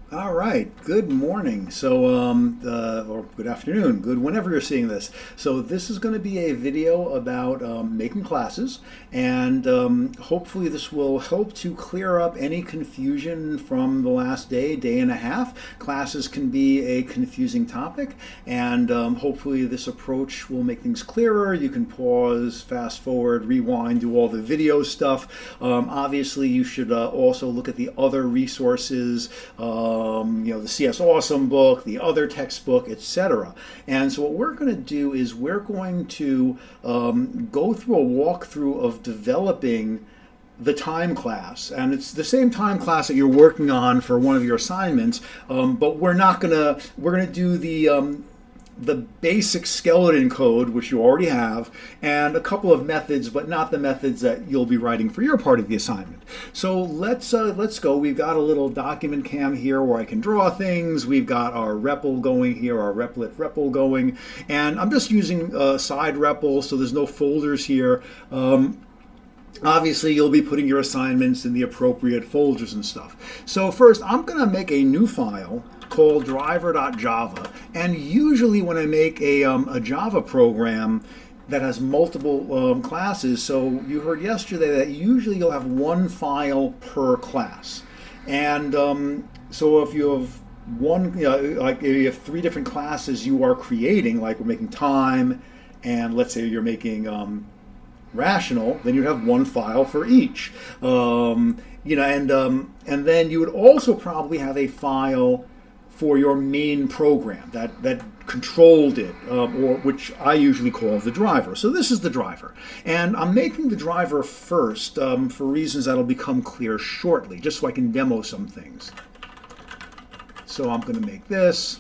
All right. Good morning. Or good afternoon. Good whenever you're seeing this. So, this is going to be a video about making classes, and hopefully, this will help to clear up any confusion from the last day, day and a half. Classes can be a confusing topic, and hopefully, this approach will make things clearer. You can pause, fast forward, rewind, do all the video stuff. Obviously, you should also look at the other resources. The CS Awesome book, the other textbook, etc. And so what we're going to do is we're going to go through a walkthrough of developing the time class, and it's the same time class that you're working on for one of your assignments, but we're gonna do the basic skeleton code, which you already have, and a couple of methods, but not the methods that you'll be writing for your part of the assignment. So let's go. We've got a little document cam here where I can draw things. We've got our REPL going here, our Replit REPL going, and I'm just using side REPL, so there's no folders here. Obviously, you'll be putting your assignments in the appropriate folders and stuff. So first, I'm going to make a new file called driver.java. And usually when I make a Java program that has multiple classes, so you heard yesterday that usually you'll have one file per class. And so if you have like if you have three different classes you are creating, like we're making time, and let's say you're making rational, then you'd have one file for each. And then you would also probably have a file for your main program that controlled it, or which I usually call the driver. So this is the driver. And I'm making the driver first for reasons that'll become clear shortly, just so I can demo some things. So I'm going to make this.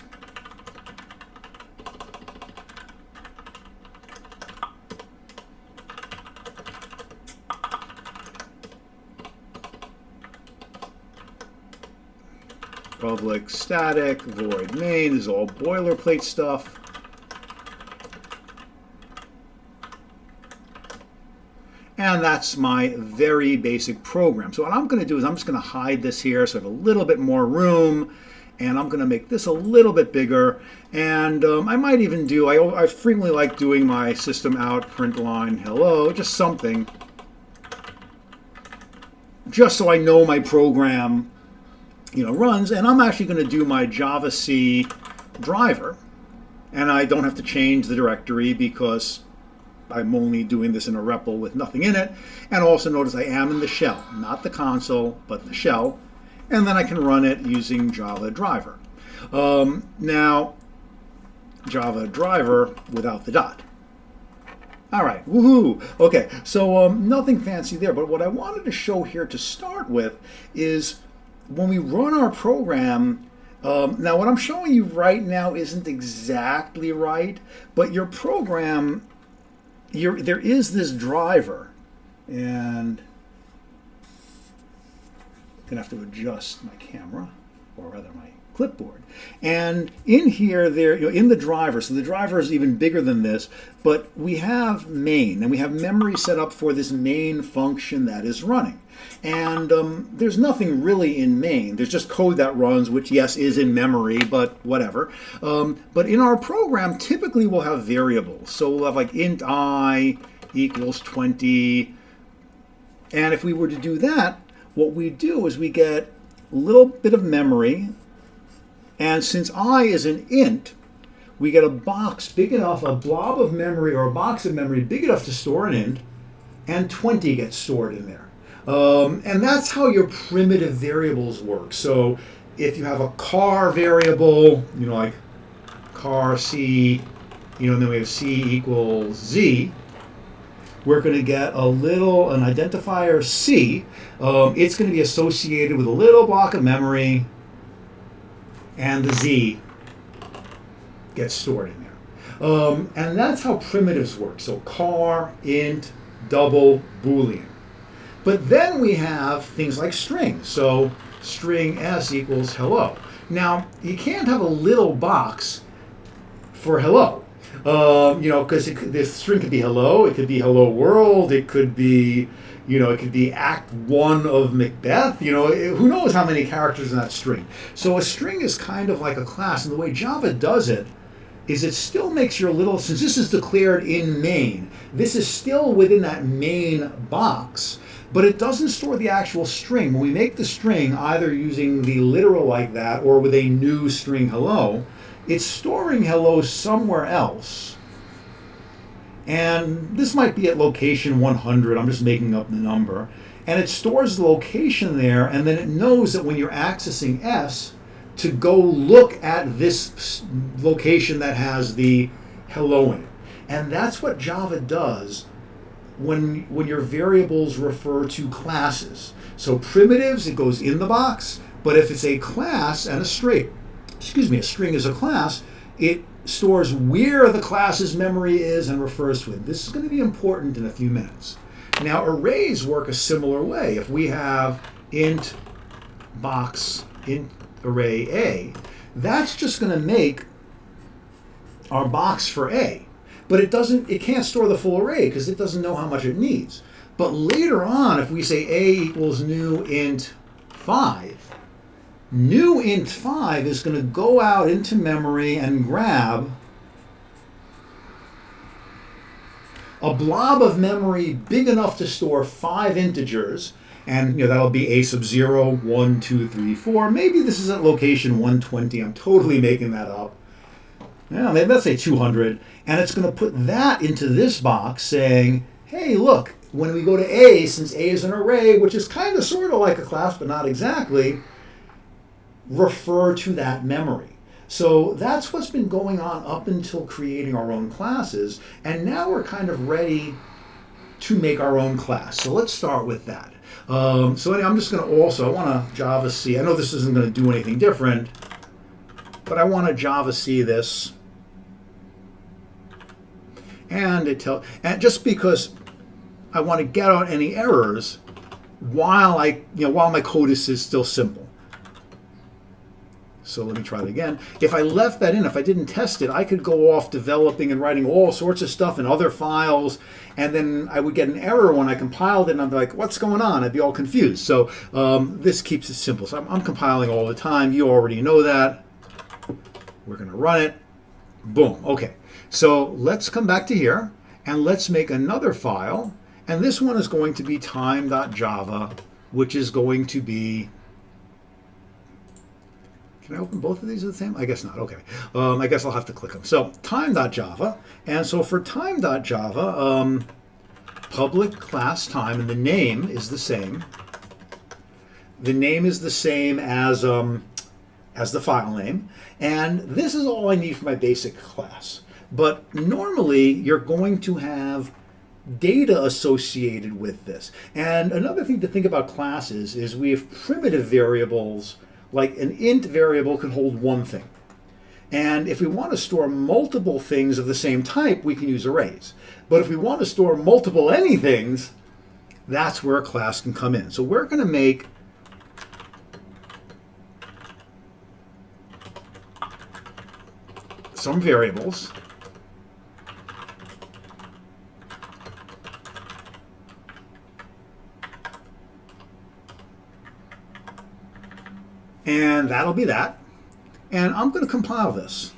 Public static void main. This is all boilerplate stuff. And that's my very basic program. So what I'm going to do is I'm just going to hide this here so I have a little bit more room. And I'm going to make this a little bit bigger. And I might even do, I frequently like doing my system out print line hello, just something. Just so I know my program runs, and I'm actually going to do my Java-C driver, and I don't have to change the directory because I'm only doing this in a REPL with nothing in it. And also notice I am in the shell, not the console, but the shell, and then I can run it using Java driver. Now, Java driver without the dot. All right, woohoo! Okay, so nothing fancy there, but what I wanted to show here to start with is when we run our program. Now what I'm showing you right now isn't exactly right, but your program, there is this driver, and I'm going to have to adjust my camera, or rather my clipboard. And in here, in the driver, so the driver is even bigger than this, but we have main, and we have memory set up for this main function that is running. And there's nothing really in main. There's just code that runs, which, yes, is in memory, but whatever. But in our program, typically we'll have variables. So we'll have like int I equals 20. And if we were to do that, what we do is we get a little bit of memory. And since I is an int, we get a box big enough, a blob of memory or a box of memory big enough to store an int, and 20 gets stored in there. And that's how your primitive variables work. So if you have a car variable, like car C, and then we have C equals Z, we're going to get an identifier C. It's going to be associated with a little block of memory, and the Z gets stored in there. And that's how primitives work. So car, int, double, Boolean. But then we have things like strings. So string S equals hello. Now, you can't have a little box for hello. Because the string could be hello, it could be hello world, it could be, You know, it could be Act 1 of Macbeth. You know, who knows how many characters in that string. So a string is kind of like a class, and the way Java does it is it still makes your little, since this is declared in main, this is still within that main box, but it doesn't store the actual string. When we make the string, either using the literal like that or with a new string hello, it's storing hello somewhere else. And this might be at location 100, I'm just making up the number. And it stores the location there, and then it knows that when you're accessing S, to go look at this location that has the hello in it. And that's what Java does when your variables refer to classes. So primitives, it goes in the box, but if it's a class and a string is a class, it stores where the class's memory is and refers to it. This is going to be important in a few minutes. Now arrays work a similar way. If we have int box int array A, that's just going to make our box for A. But it can't store the full array because it doesn't know how much it needs. But later on, if we say A equals new int 5, new int 5 is going to go out into memory and grab a blob of memory big enough to store 5 integers, and that'll be A sub 0, 1, 2, 3, 4. Maybe this is at location 120. I'm totally making that up. Yeah, maybe let's say 200. And it's going to put that into this box saying, hey, look, when we go to A, since A is an array, which is kind of sort of like a class, but not exactly, refer to that memory. So that's what's been going on up until creating our own classes. And now we're kind of ready to make our own class. So let's start with that. So anyway, I'm just going to I want to Java C. I know this isn't going to do anything different, but I want to Java C this. And just because I want to get out any errors while my code is still simple. So let me try it again. If I left that in, if I didn't test it, I could go off developing and writing all sorts of stuff in other files, and then I would get an error when I compiled it, and I'd be like, what's going on? I'd be all confused. So this keeps it simple. So I'm compiling all the time. You already know that. We're going to run it. Boom. Okay. So let's come back to here, and let's make another file. And this one is going to be time.java, which is going to be... Can I open both of these at the same? I guess not. Okay. I guess I'll have to click them. So time.java. And so for time.java, public class time, and the name is the same. The name is the same as the file name. And this is all I need for my basic class. But normally you're going to have data associated with this. And another thing to think about classes is we have primitive variables. Like an int variable can hold one thing. And if we want to store multiple things of the same type, we can use arrays. But if we want to store multiple anythings, that's where a class can come in. So we're going to make some variables. And that'll be that. And I'm going to compile this.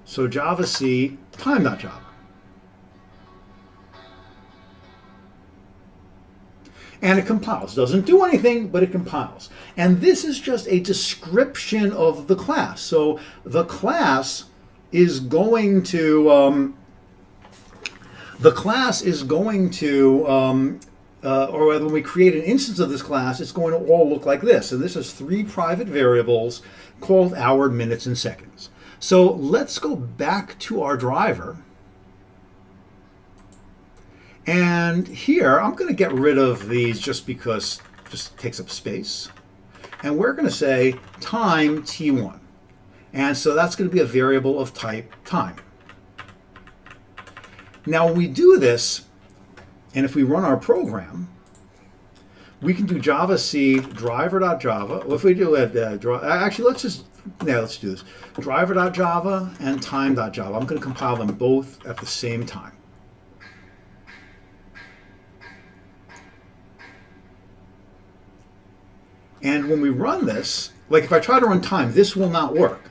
So Java C time.java. And it compiles. Doesn't do anything, but it compiles. And this is just a description of the class. So the class is going to or when we create an instance of this class, it's going to all look like this. And this is 3 private variables called hour, minutes, and seconds. So let's go back to our driver. And here, I'm going to get rid of these just because it just takes up space. And we're going to say time t1. And so that's going to be a variable of type time. Now when we do this, and if we run our program, we can do Java C driver.java. Well, if we do it, actually, let's do this. Driver.java and time.java. I'm going to compile them both at the same time. And when we run this, like if I try to run time, this will not work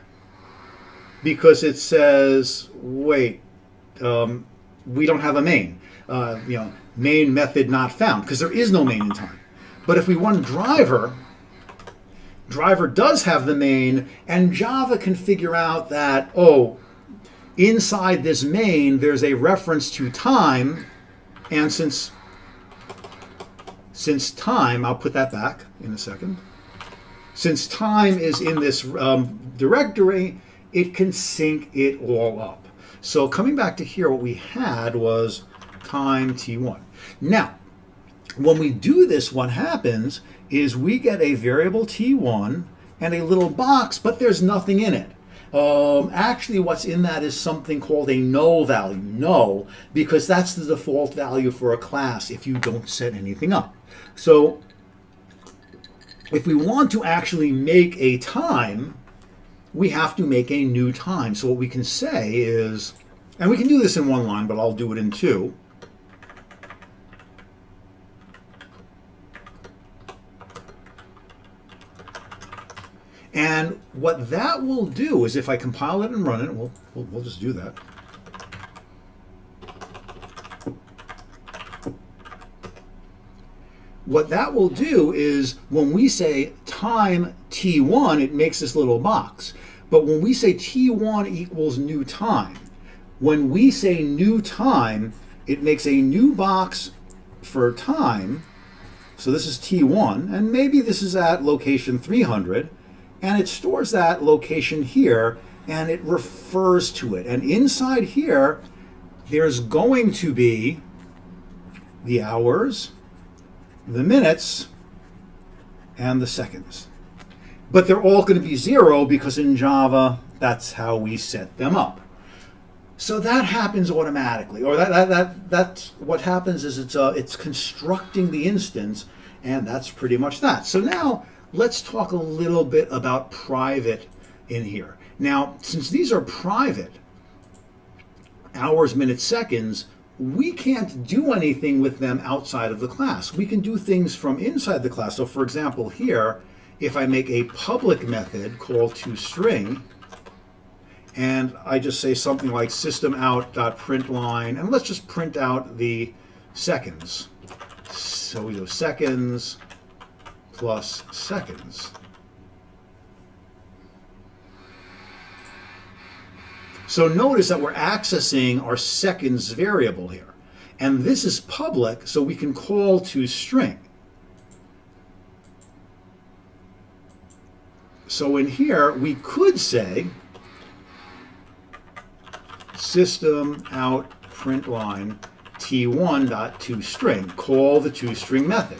because it says, wait, we don't have a main. Main method not found, because there is no main in time. But if we run driver, driver does have the main, and Java can figure out that, oh, inside this main there's a reference to time, and since time, I'll put that back in a second. Since time is in this directory, it can sync it all up. So coming back to here, what we had was time t1. Now, when we do this, what happens is we get a variable t1 and a little box, but there's nothing in it. Actually, what's in that is something called a no value. No, because that's the default value for a class if you don't set anything up. So if we want to actually make a time, we have to make a new time. So what we can say is, and we can do this in one line, but I'll do it in two. And what that will do is, if I compile it and run it, we'll just do that. What that will do is, when we say time t1, it makes this little box. But when we say t1 equals new time, when we say new time, it makes a new box for time. So this is t1, and maybe this is at location 300. And it stores that location here, and it refers to it. And inside here, there's going to be the hours, the minutes, and the seconds. But they're all going to be 0 because in Java, that's how we set them up. So that happens automatically, or that's what happens is it's constructing the instance, and that's pretty much that. So now, let's talk a little bit about private in here. Now, since these are private, hours, minutes, seconds, we can't do anything with them outside of the class. We can do things from inside the class. So for example, here, if I make a public method called toString, and I just say something like systemout.println, and let's just print out the seconds. So we go seconds plus seconds. So notice that we're accessing our seconds variable here. And this is public, so we can call toString. So in here, we could say systemout.println t1.toString, call the toString method.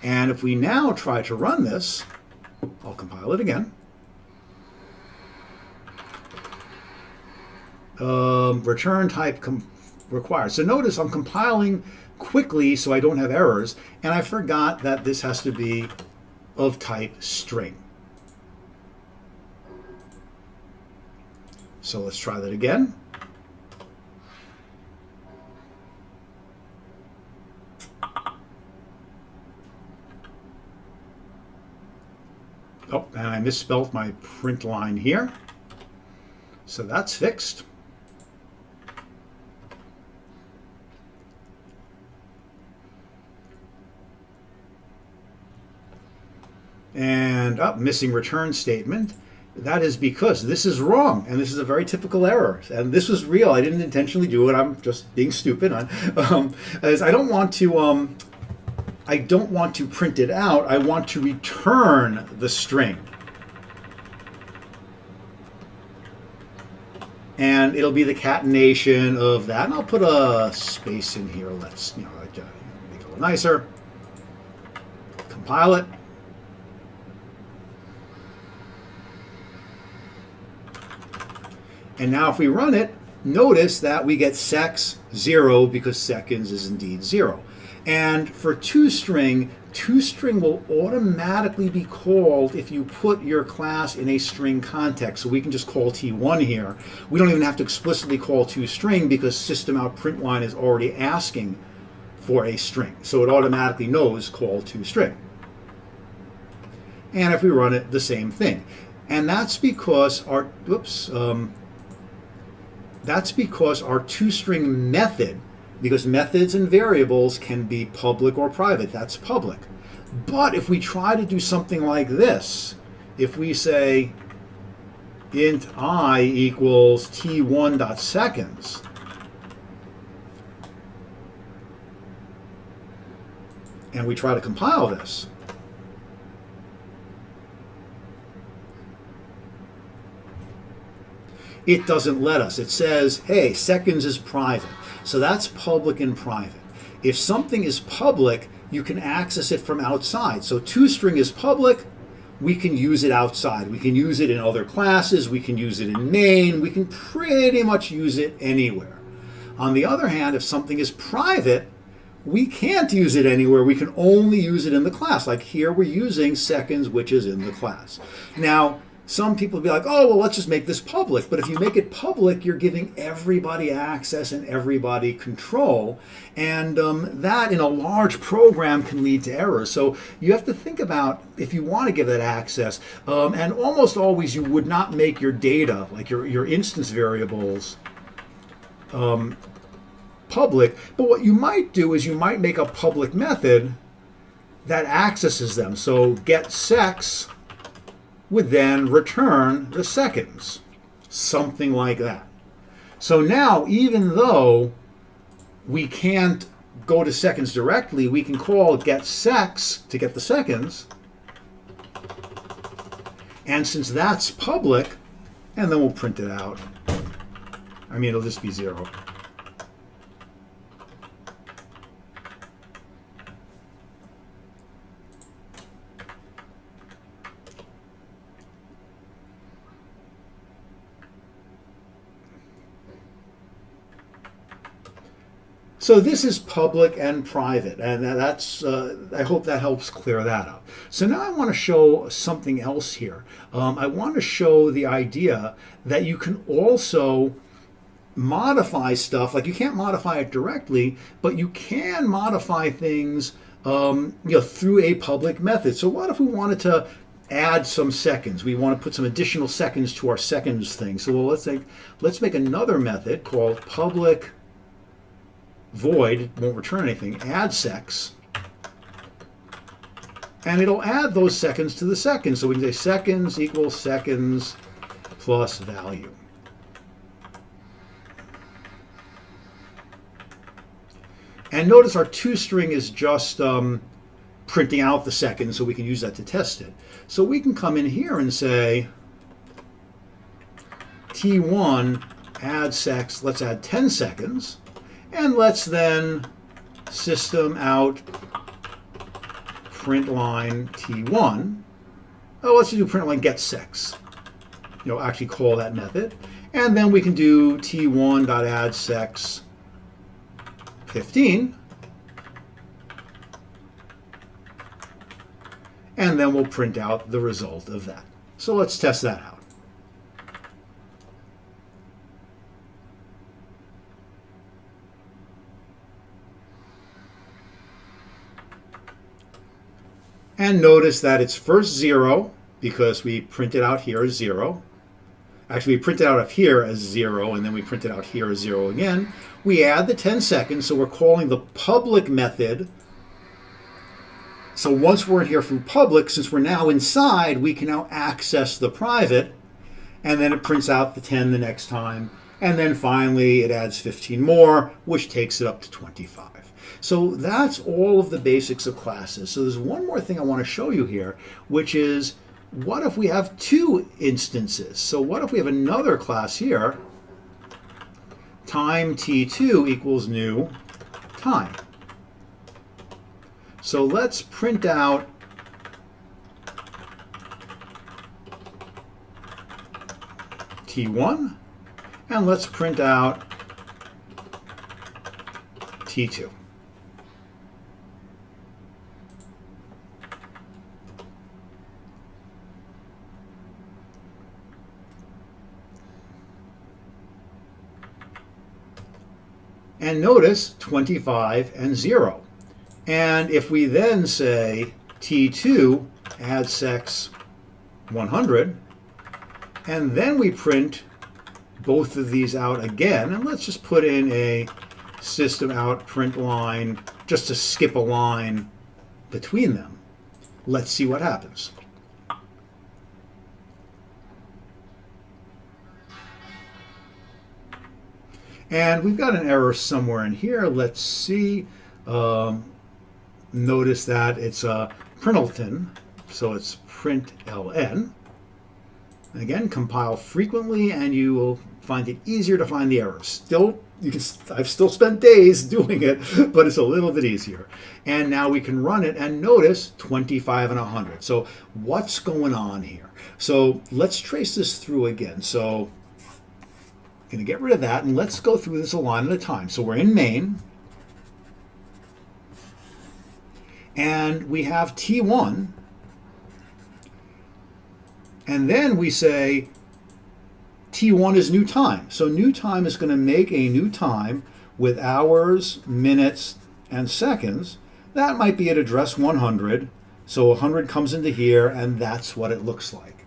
And if we now try to run this, I'll compile it again. Return type required. So notice I'm compiling quickly so I don't have errors, and I forgot that this has to be of type string. So let's try that again. Oh, and I misspelled my print line here. So that's fixed. And missing return statement. That is because this is wrong, and this is a very typical error. And this was real. I didn't intentionally do it. I'm just being stupid. As I don't want to. I don't want to print it out. I want to return the string. And it'll be the concatenation of that. And I'll put a space in here. Let's make it a little nicer. Compile it. And now if we run it, notice that we get secs 0 because seconds is indeed 0. And for toString, toString will automatically be called if you put your class in a string context. So we can just call t1 here. We don't even have to explicitly call toString because systemout.println is already asking for a string. So it automatically knows call toString. And if we run it, the same thing. And that's because our, that's because our toString method, because methods and variables can be public or private, that's public. But if we try to do something like this, if we say int I equals t1.seconds, and we try to compile this, it doesn't let us. It says, hey, seconds is private. So that's public and private. If something is public, you can access it from outside. So toString is public, we can use it outside. We can use it in other classes, we can use it in main, we can pretty much use it anywhere. On the other hand, if something is private, we can't use it anywhere. We can only use it in the class. Like here we're using seconds, which is in the class. Now, some people will be like, oh, well, let's just make this public. But if you make it public, you're giving everybody access and everybody control. And that in a large program can lead to errors. So you have to think about if you want to give that access. And almost always you would not make your data, like your instance variables, public. But what you might do is you might make a public method that accesses them. So getSecs would then return the seconds, something like that. So now, even though we can't go to seconds directly, we can call getSecs to get the seconds. And since that's public, and then we'll print it out. I mean, it'll just be 0. So this is public and private, and that's, I hope that helps clear that up. So now I want to show something else here. I want to show the idea that you can also modify stuff, like you can't modify it directly, but you can modify things through a public method. So what if we wanted to add some seconds? We want to put some additional seconds to our seconds thing. So well, let's make another method called public void, it won't return anything, addSecs, and it'll add those seconds to the seconds. So we can say seconds equals seconds plus value. And notice our toString is just printing out the seconds, so we can use that to test it. So we can come in here and say t1 addSecs, let's add 10 seconds. And let's then system out println t1. Oh, let's do println getSecs. Actually call that method. And then we can do t1.addSecs 15. And then we'll print out the result of that. So let's test that out. And notice that it's first 0 because we print it out here as 0. Actually, we print it out up here as 0, and then we print it out here as 0 again. We add the 10 seconds, so we're calling the public method. So once we're in here through public, since we're now inside, we can now access the private, and then it prints out the 10 the next time. And then finally, it adds 15 more, which takes it up to 25. So that's all of the basics of classes. So there's one more thing I want to show you here, which is what if we have 2 instances? So what if we have another class here, time t2 equals new time. So let's print out t1, and let's print out t2. And notice 25 and 0. And if we then say t2 add sex 100, and then we print both of these out again, and let's just put in a system out print line just to skip a line between them. Let's see what happens. And we've got an error somewhere in here. Let's see. Notice that it's a println, so it's println. Again, compile frequently, and you will find it easier to find the errors. Still, I've still spent days doing it, but it's a little bit easier. And now we can run it, and notice 25 and 100. So what's going on here? So let's trace this through again. So I'm going to get rid of that, and let's go through this a line at a time. So we're in main, and we have T1, and then we say T1 is new time. So new time is going to make a new time with hours, minutes, and seconds. That might be at address 100. So 100 comes into here, and that's what it looks like.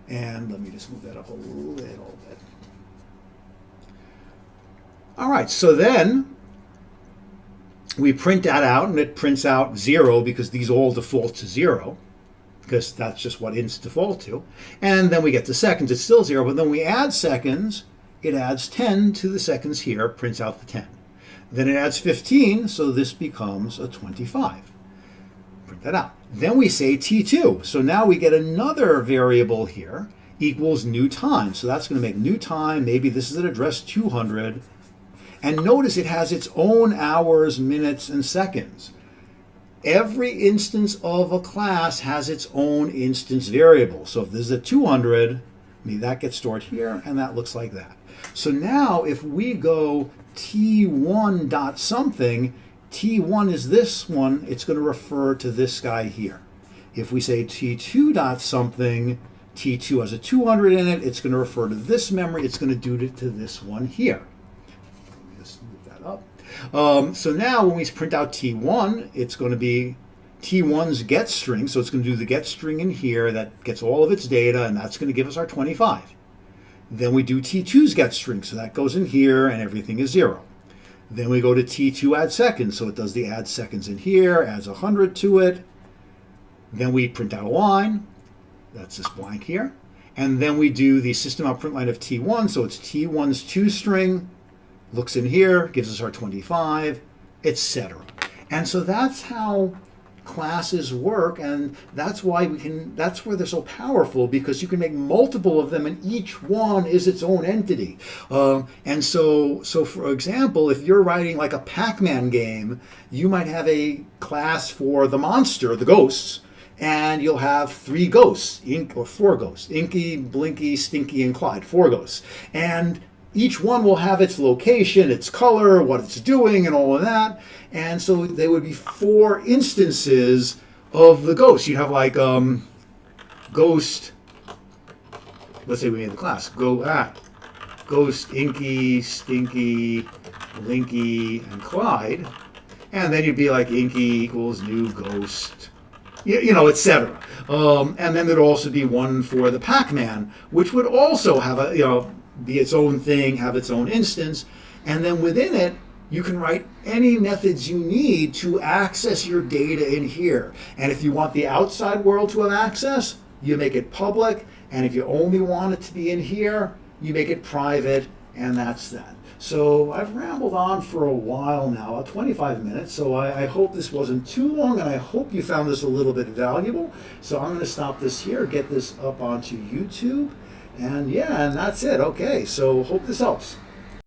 And let me just move that up a little bit. All right, so then we print that out, and it prints out 0 because these all default to 0, because that's just what ints default to. And then we get to seconds, it's still 0, but then we add seconds, it adds 10 to the seconds here, prints out the 10. Then it adds 15, so this becomes a 25. Print that out. Then we say T2, so now we get another variable here, equals new time. So that's going to make new time, maybe this is at address 200, and notice it has its own hours, minutes, and seconds. Every instance of a class has its own instance variable. So if this is a 200, maybe that gets stored here, and that looks like that. So now if we go T1 dot something, T1 is this one, it's going to refer to this guy here. If we say T2 dot something, T2 has a 200 in it, it's going to refer to this memory, it's going to do it to this one here. So now when we print out T1, it's going to be T1's get string. So it's going to do the get string in here that gets all of its data, and that's going to give us our 25. Then we do T2's get string. So that goes in here, and everything is 0. Then we go to T2 add seconds. So it does the add seconds in here, adds 100 to it. Then we print out a line. That's this blank here. And then we do the system out print line of T1. So it's T1's toString. Looks in here, gives us our 25, etc. And so that's how classes work, and that's why that's where they're so powerful, because you can make multiple of them, and each one is its own entity. And so for example, if you're writing like a Pac-Man game, you might have a class for the monster, the ghosts, and you'll have 3 ghosts, or 4 ghosts, Inky, Blinky, Stinky, and Clyde, 4 ghosts. And each one will have its location, its color, what it's doing, and all of that. And so there would be 4 instances of the ghost. You have like ghost, let's say we made the class, ghost, Inky, Stinky, Blinky, and Clyde. And then you'd be like Inky equals new ghost, etc. And then there'd also be one for the Pac-Man, which would also have a, be its own thing, have its own instance, and then within it, you can write any methods you need to access your data in here. And if you want the outside world to have access, you make it public, and if you only want it to be in here, you make it private, and that's that. So I've rambled on for a while now, 25 minutes, so I hope this wasn't too long, and I hope you found this a little bit valuable. So I'm going to stop this here, get this up onto YouTube. And yeah, and that's it. Okay, so hope this helps.